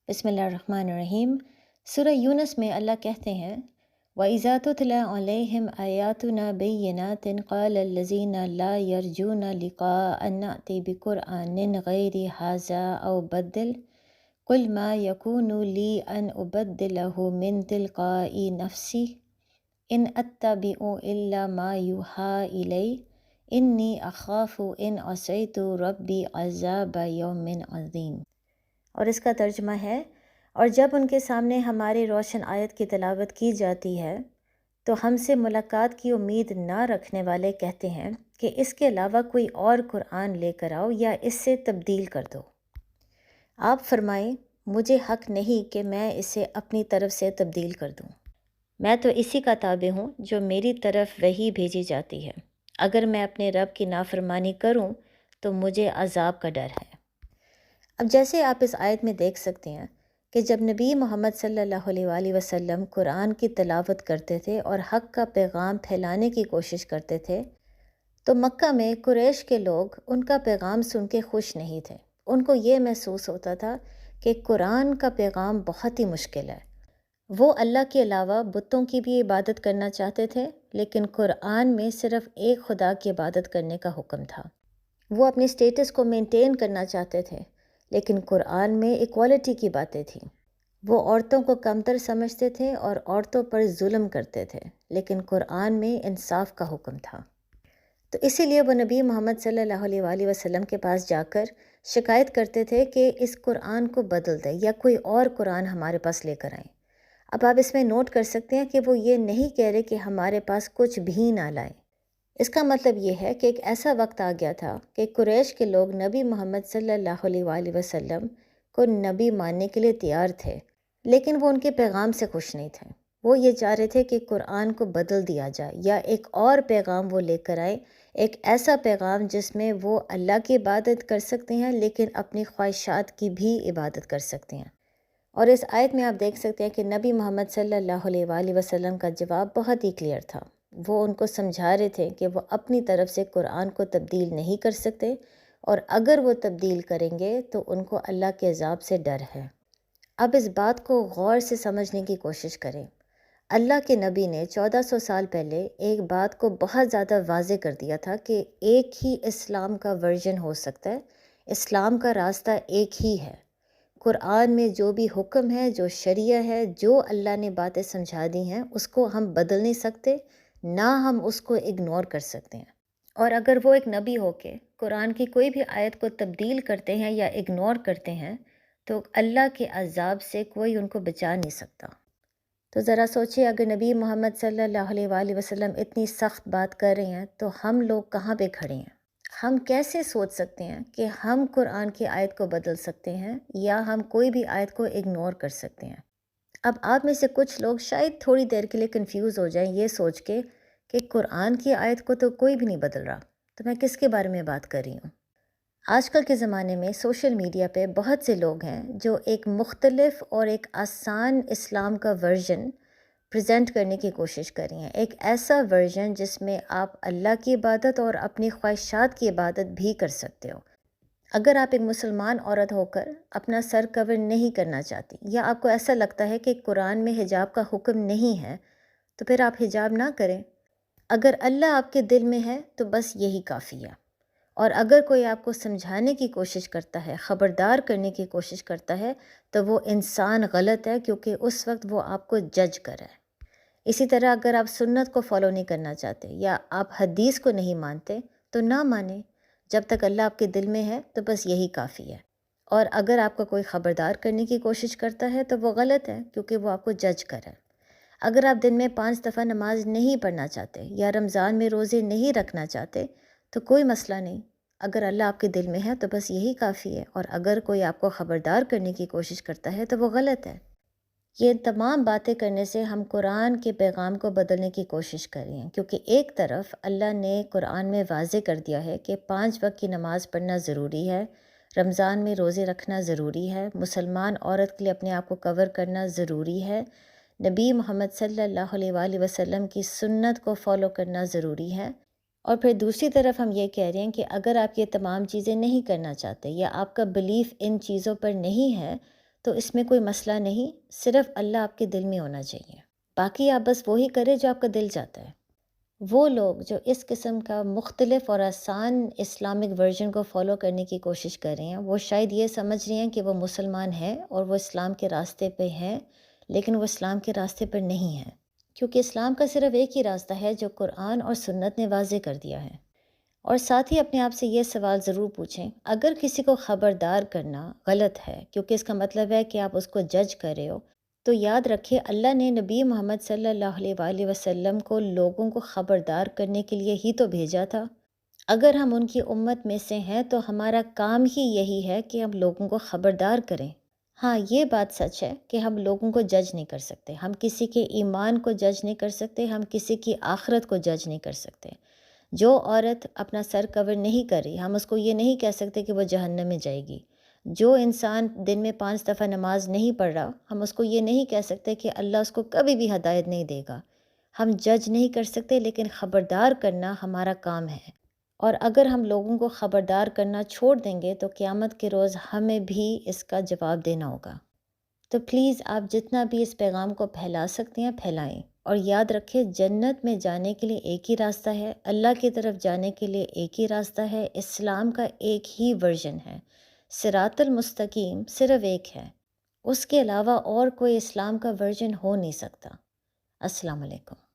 بسم اللہ الرحمن الرحیم۔ سورہ یونس میں اللہ کہتے ہیں وَإِذَا تُتْلَى عَلَيْهِمْ آيَاتُنَا بَيِّنَاتٍ قَالَ الَّذِينَ لَا يَرْجُونَ لِقَاءَنَا نَأْتِ بِقُرْآنٍ غَيْرِ هَٰذَا أَوْ بَدِّلْهُ قُلْ مَا يَكُونُ لِي أَنْ أُبَدِّلَهُ مِنْ تِلْقَاءِ نَفْسِي إِنْ أَتَّبِعُ إِلَّا مَا يُوحَىٰ إِلَيَّ إِنِّي أَخَافُ إِنْ عَصَيْتُ رَبِّي عَذَابَ يَوْمٍ عَظِيمٍ۔ اور اس کا ترجمہ ہے، اور جب ان کے سامنے ہماری روشن آیت کی تلاوت کی جاتی ہے تو ہم سے ملاقات کی امید نہ رکھنے والے کہتے ہیں کہ اس کے علاوہ کوئی اور قرآن لے کر آؤ یا اس سے تبدیل کر دو۔ آپ فرمائیں مجھے حق نہیں کہ میں اسے اپنی طرف سے تبدیل کر دوں، میں تو اسی کا تابع ہوں جو میری طرف وحی بھیجی جاتی ہے۔ اگر میں اپنے رب کی نافرمانی کروں تو مجھے عذاب کا ڈر ہے۔ اب جیسے آپ اس آیت میں دیکھ سکتے ہیں کہ جب نبی محمد صلی اللہ علیہ وآلہ وسلم قرآن کی تلاوت کرتے تھے اور حق کا پیغام پھیلانے کی کوشش کرتے تھے تو مکہ میں قریش کے لوگ ان کا پیغام سن کے خوش نہیں تھے۔ ان کو یہ محسوس ہوتا تھا کہ قرآن کا پیغام بہت ہی مشکل ہے۔ وہ اللہ کے علاوہ بتوں کی بھی عبادت کرنا چاہتے تھے، لیکن قرآن میں صرف ایک خدا کی عبادت کرنے کا حکم تھا۔ وہ اپنی سٹیٹس کو مینٹین کرنا چاہتے تھے، لیکن قرآن میں ایکوالٹی کی باتیں تھیں۔ وہ عورتوں کو کمتر سمجھتے تھے اور عورتوں پر ظلم کرتے تھے، لیکن قرآن میں انصاف کا حکم تھا۔ تو اسی لیے وہ نبی محمد صلی اللہ علیہ وآلہ وسلم کے پاس جا کر شکایت کرتے تھے کہ اس قرآن کو بدل دیں یا کوئی اور قرآن ہمارے پاس لے کر آئیں۔ اب آپ اس میں نوٹ کر سکتے ہیں کہ وہ یہ نہیں کہہ رہے کہ ہمارے پاس کچھ بھی نہ لائیں۔ اس کا مطلب یہ ہے کہ ایک ایسا وقت آ گیا تھا کہ قریش کے لوگ نبی محمد صلی اللہ علیہ وآلہ وسلم کو نبی ماننے کے لیے تیار تھے، لیکن وہ ان کے پیغام سے خوش نہیں تھے۔ وہ یہ چاہ رہے تھے کہ قرآن کو بدل دیا جائے یا ایک اور پیغام وہ لے کر آئے، ایک ایسا پیغام جس میں وہ اللہ کی عبادت کر سکتے ہیں لیکن اپنی خواہشات کی بھی عبادت کر سکتے ہیں۔ اور اس آیت میں آپ دیکھ سکتے ہیں کہ نبی محمد صلی اللہ علیہ وآلہ وسلم کا جواب بہت ہی کلیئر تھا۔ وہ ان کو سمجھا رہے تھے کہ وہ اپنی طرف سے قرآن کو تبدیل نہیں کر سکتے، اور اگر وہ تبدیل کریں گے تو ان کو اللہ کے عذاب سے ڈر ہے۔ اب اس بات کو غور سے سمجھنے کی کوشش کریں۔ اللہ کے نبی نے 1400 سال پہلے ایک بات کو بہت زیادہ واضح کر دیا تھا کہ ایک ہی اسلام کا ورژن ہو سکتا ہے، اسلام کا راستہ ایک ہی ہے۔ قرآن میں جو بھی حکم ہے، جو شریعہ ہے، جو اللہ نے باتیں سمجھا دی ہیں، اس کو ہم بدل نہیں سکتے، نہ ہم اس کو اگنور کر سکتے ہیں۔ اور اگر وہ ایک نبی ہو کے قرآن کی کوئی بھی آیت کو تبدیل کرتے ہیں یا اگنور کرتے ہیں تو اللہ کے عذاب سے کوئی ان کو بچا نہیں سکتا۔ تو ذرا سوچیں، اگر نبی محمد صلی اللہ علیہ وآلہ وسلم اتنی سخت بات کر رہے ہیں تو ہم لوگ کہاں پہ کھڑے ہیں؟ ہم کیسے سوچ سکتے ہیں کہ ہم قرآن کی آیت کو بدل سکتے ہیں یا ہم کوئی بھی آیت کو اگنور کر سکتے ہیں؟ اب آپ میں سے کچھ لوگ شاید تھوڑی دیر کے لیے کنفیوز ہو جائیں یہ سوچ کے کہ قرآن کی آیت کو تو کوئی بھی نہیں بدل رہا، تو میں کس کے بارے میں بات کر رہی ہوں؟ آج کل کے زمانے میں سوشل میڈیا پہ بہت سے لوگ ہیں جو ایک مختلف اور ایک آسان اسلام کا ورژن پریزنٹ کرنے کی کوشش کر رہی ہیں، ایک ایسا ورژن جس میں آپ اللہ کی عبادت اور اپنی خواہشات کی عبادت بھی کر سکتے ہو۔ اگر آپ ایک مسلمان عورت ہو کر اپنا سر کور نہیں کرنا چاہتی، یا آپ کو ایسا لگتا ہے کہ قرآن میں حجاب کا حکم نہیں ہے، تو پھر آپ حجاب نہ کریں۔ اگر اللہ آپ کے دل میں ہے تو بس یہی کافی ہے۔ اور اگر کوئی آپ کو سمجھانے کی کوشش کرتا ہے، خبردار کرنے کی کوشش کرتا ہے، تو وہ انسان غلط ہے، کیونکہ اس وقت وہ آپ کو جج کر رہا ہے۔ اسی طرح اگر آپ سنت کو فالو نہیں کرنا چاہتے یا آپ حدیث کو نہیں مانتے تو نہ مانیں، جب تک اللہ آپ کے دل میں ہے تو بس یہی کافی ہے۔ اور اگر آپ کو کوئی خبردار کرنے کی کوشش کرتا ہے تو وہ غلط ہے، کیونکہ وہ آپ کو جج کر رہا ہے۔ اگر آپ دن میں 5 دفعہ نماز نہیں پڑھنا چاہتے یا رمضان میں روزے نہیں رکھنا چاہتے تو کوئی مسئلہ نہیں، اگر اللہ آپ کے دل میں ہے تو بس یہی کافی ہے۔ اور اگر کوئی آپ کو خبردار کرنے کی کوشش کرتا ہے تو وہ غلط ہے۔ یہ تمام باتیں کرنے سے ہم قرآن کے پیغام کو بدلنے کی کوشش کر رہے ہیں، کیونکہ ایک طرف اللہ نے قرآن میں واضح کر دیا ہے کہ 5 وقت کی نماز پڑھنا ضروری ہے، رمضان میں روزے رکھنا ضروری ہے، مسلمان عورت کے لیے اپنے آپ کو کور کرنا ضروری ہے، نبی محمد صلی اللہ علیہ وآلہ وسلم کی سنت کو فالو کرنا ضروری ہے۔ اور پھر دوسری طرف ہم یہ کہہ رہے ہیں کہ اگر آپ یہ تمام چیزیں نہیں کرنا چاہتے یا آپ کا بلیف ان چیزوں پر نہیں ہے تو اس میں کوئی مسئلہ نہیں، صرف اللہ آپ کے دل میں ہونا چاہیے، باقی آپ بس وہی کریں جو آپ کا دل چاہتا ہے۔ وہ لوگ جو اس قسم کا مختلف اور آسان اسلامک ورژن کو فالو کرنے کی کوشش کر رہے ہیں، وہ شاید یہ سمجھ رہے ہیں کہ وہ مسلمان ہیں اور وہ اسلام کے راستے پہ ہیں، لیکن وہ اسلام کے راستے پر نہیں ہیں، کیونکہ اسلام کا صرف ایک ہی راستہ ہے جو قرآن اور سنت نے واضح کر دیا ہے۔ اور ساتھ ہی اپنے آپ سے یہ سوال ضرور پوچھیں، اگر کسی کو خبردار کرنا غلط ہے کیونکہ اس کا مطلب ہے کہ آپ اس کو جج کر رہے ہو، تو یاد رکھیے اللہ نے نبی محمد صلی اللہ علیہ وآلہ وسلم کو لوگوں کو خبردار کرنے کے لیے ہی تو بھیجا تھا۔ اگر ہم ان کی امت میں سے ہیں تو ہمارا کام ہی یہی ہے کہ ہم لوگوں کو خبردار کریں۔ ہاں، یہ بات سچ ہے کہ ہم لوگوں کو جج نہیں کر سکتے، ہم کسی کے ایمان کو جج نہیں کر سکتے، ہم کسی کی آخرت کو جج نہیں کر سکتے۔ جو عورت اپنا سر کور نہیں کر رہی، ہم اس کو یہ نہیں کہہ سکتے کہ وہ جہنم میں جائے گی۔ جو انسان دن میں 5 دفعہ نماز نہیں پڑھ رہا، ہم اس کو یہ نہیں کہہ سکتے کہ اللہ اس کو کبھی بھی ہدایت نہیں دے گا۔ ہم جج نہیں کر سکتے، لیکن خبردار کرنا ہمارا کام ہے، اور اگر ہم لوگوں کو خبردار کرنا چھوڑ دیں گے تو قیامت کے روز ہمیں بھی اس کا جواب دینا ہوگا۔ تو پلیز آپ جتنا بھی اس پیغام کو پھیلا سکتے ہیں پھیلائیں، اور یاد رکھیں جنت میں جانے کے لیے ایک ہی راستہ ہے، اللہ کی طرف جانے کے لیے ایک ہی راستہ ہے، اسلام کا ایک ہی ورژن ہے، صراط المستقیم صرف ایک ہے، اس کے علاوہ اور کوئی اسلام کا ورژن ہو نہیں سکتا۔ السلام علیکم۔